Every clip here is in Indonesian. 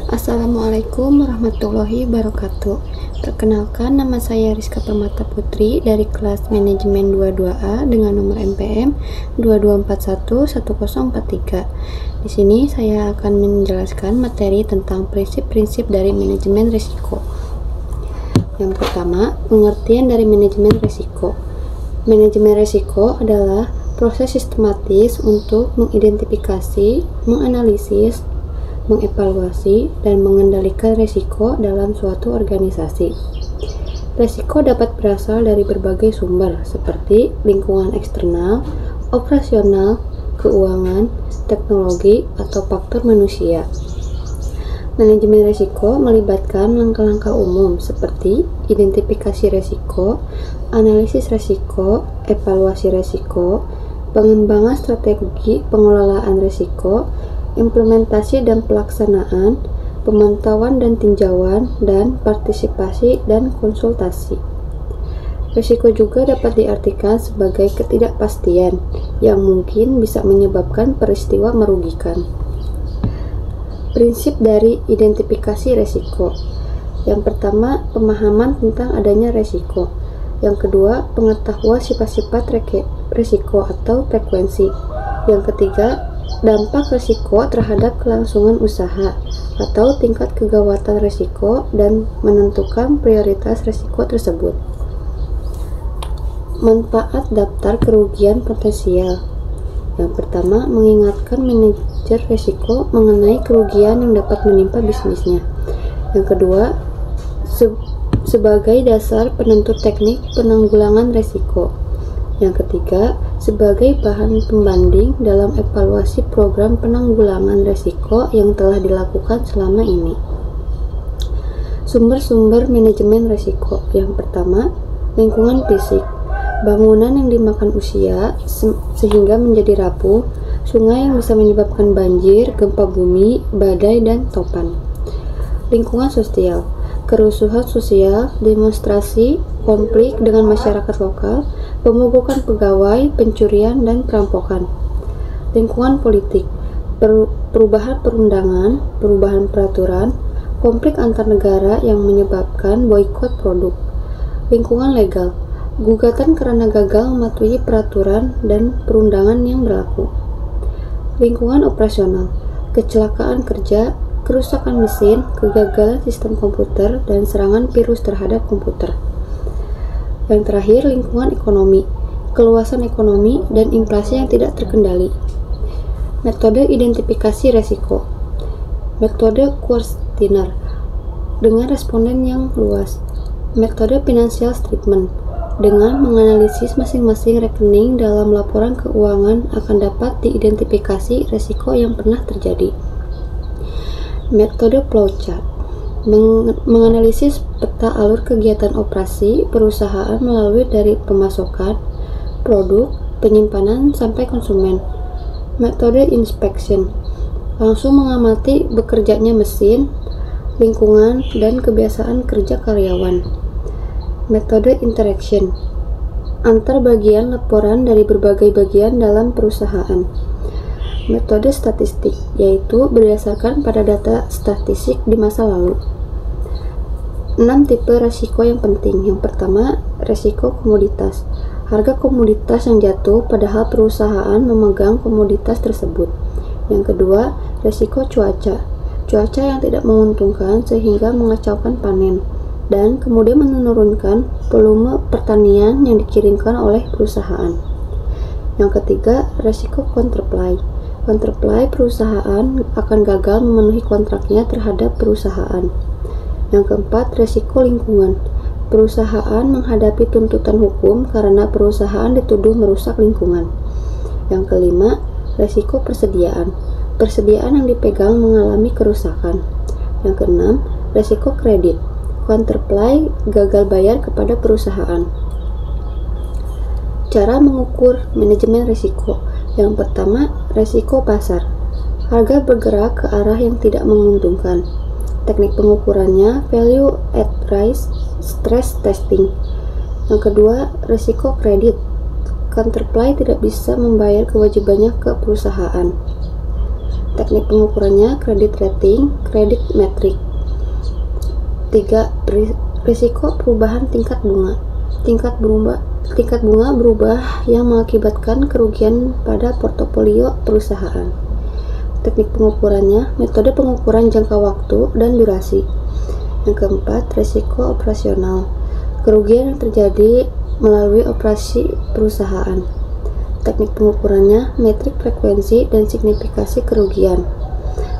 Assalamualaikum warahmatullahi wabarakatuh. Perkenalkan, nama saya Rizka Permata Putri dari kelas Manajemen 22A dengan nomor MPM 22411043. Di sini saya akan menjelaskan materi tentang prinsip-prinsip dari manajemen risiko. Yang pertama, pengertian dari manajemen risiko. Manajemen risiko adalah proses sistematis untuk mengidentifikasi, menganalisis, mengevaluasi, dan mengendalikan risiko dalam suatu organisasi. Risiko dapat berasal dari berbagai sumber seperti lingkungan eksternal, operasional, keuangan, teknologi, atau faktor manusia. Manajemen risiko melibatkan langkah-langkah umum seperti identifikasi risiko, analisis risiko, evaluasi risiko, pengembangan strategi pengelolaan risiko, implementasi dan pelaksanaan, pemantauan dan tinjauan, dan partisipasi dan konsultasi. Risiko juga dapat diartikan sebagai ketidakpastian yang mungkin bisa menyebabkan peristiwa merugikan. Prinsip dari identifikasi risiko. Yang pertama, pemahaman tentang adanya risiko. Yang kedua, pengetahuan sifat-sifat risiko atau frekuensi. Yang ketiga, dampak risiko terhadap kelangsungan usaha atau tingkat kegawatan risiko dan menentukan prioritas risiko tersebut. Manfaat daftar kerugian potensial. Yang pertama, mengingatkan manajer risiko mengenai kerugian yang dapat menimpa bisnisnya. Yang kedua, sebagai dasar penentu teknik penanggulangan risiko. Yang ketiga, sebagai bahan pembanding dalam evaluasi program penanggulangan risiko yang telah dilakukan selama ini. Sumber-sumber manajemen risiko. Yang pertama, lingkungan fisik. Bangunan yang dimakan usia sehingga menjadi rapuh, sungai yang bisa menyebabkan banjir, gempa bumi, badai, dan topan. Lingkungan sosial. Kerusuhan sosial, demonstrasi, konflik dengan masyarakat lokal, pemogokan pegawai, pencurian, dan perampokan. Lingkungan politik, perubahan perundangan, perubahan peraturan, konflik antar negara yang menyebabkan boikot produk. Lingkungan legal, gugatan karena gagal mematuhi peraturan dan perundangan yang berlaku. Lingkungan operasional, kecelakaan kerja, kerusakan mesin, kegagalan sistem komputer, dan serangan virus terhadap komputer. Yang terakhir, lingkungan ekonomi, keluasan ekonomi, dan inflasi yang tidak terkendali. Metode identifikasi risiko. Metode kuesioner dengan responden yang luas. Metode financial statement dengan menganalisis masing-masing rekening dalam laporan keuangan akan dapat diidentifikasi risiko yang pernah terjadi. Metode flowchart menganalisis peta alur kegiatan operasi perusahaan melalui dari pemasakan, produk, penyimpanan, sampai konsumen. Metode inspection langsung mengamati bekerjanya mesin, lingkungan, dan kebiasaan kerja karyawan. Metode interaction antar bagian laporan dari berbagai bagian dalam perusahaan. Metode statistik, yaitu berdasarkan pada data statistik di masa lalu. 6 tipe risiko yang penting. Yang pertama, risiko komoditas. Harga komoditas yang jatuh padahal perusahaan memegang komoditas tersebut. Yang kedua, risiko cuaca. Cuaca yang tidak menguntungkan sehingga mengacaukan panen dan kemudian menurunkan volume pertanian yang dikirimkan oleh perusahaan. Yang ketiga, risiko counterplay. Counterplay, perusahaan akan gagal memenuhi kontraknya terhadap perusahaan. Yang keempat, risiko lingkungan. Perusahaan menghadapi tuntutan hukum karena perusahaan dituduh merusak lingkungan. Yang kelima, risiko persediaan. Persediaan yang dipegang mengalami kerusakan. Yang keenam, risiko kredit. Counterplay, gagal bayar kepada perusahaan. Cara mengukur manajemen risiko. Yang pertama, risiko pasar. Harga bergerak ke arah yang tidak menguntungkan. Teknik pengukurannya value at risk, stress testing. Yang kedua, risiko kredit. Counterparty tidak bisa membayar kewajibannya ke perusahaan. Teknik pengukurannya kredit rating, kredit metrik. 3. Risiko perubahan tingkat bunga. Tingkat bunga berubah yang mengakibatkan kerugian pada portofolio perusahaan. Teknik pengukurannya, metode pengukuran jangka waktu dan durasi. Yang keempat, risiko operasional. Kerugian yang terjadi melalui operasi perusahaan. Teknik pengukurannya, metrik frekuensi dan signifikasi kerugian.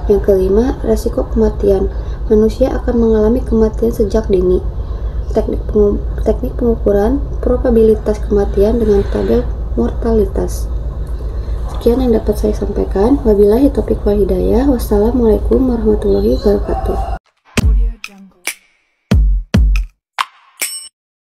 Yang kelima, risiko kematian. Manusia akan mengalami kematian sejak dini. Teknik pengukuran probabilitas kematian dengan tabel mortalitas. Sekian yang dapat saya sampaikan. Wabillahi taufiq wal hidayah. Wassalamualaikum warahmatullahi wabarakatuh.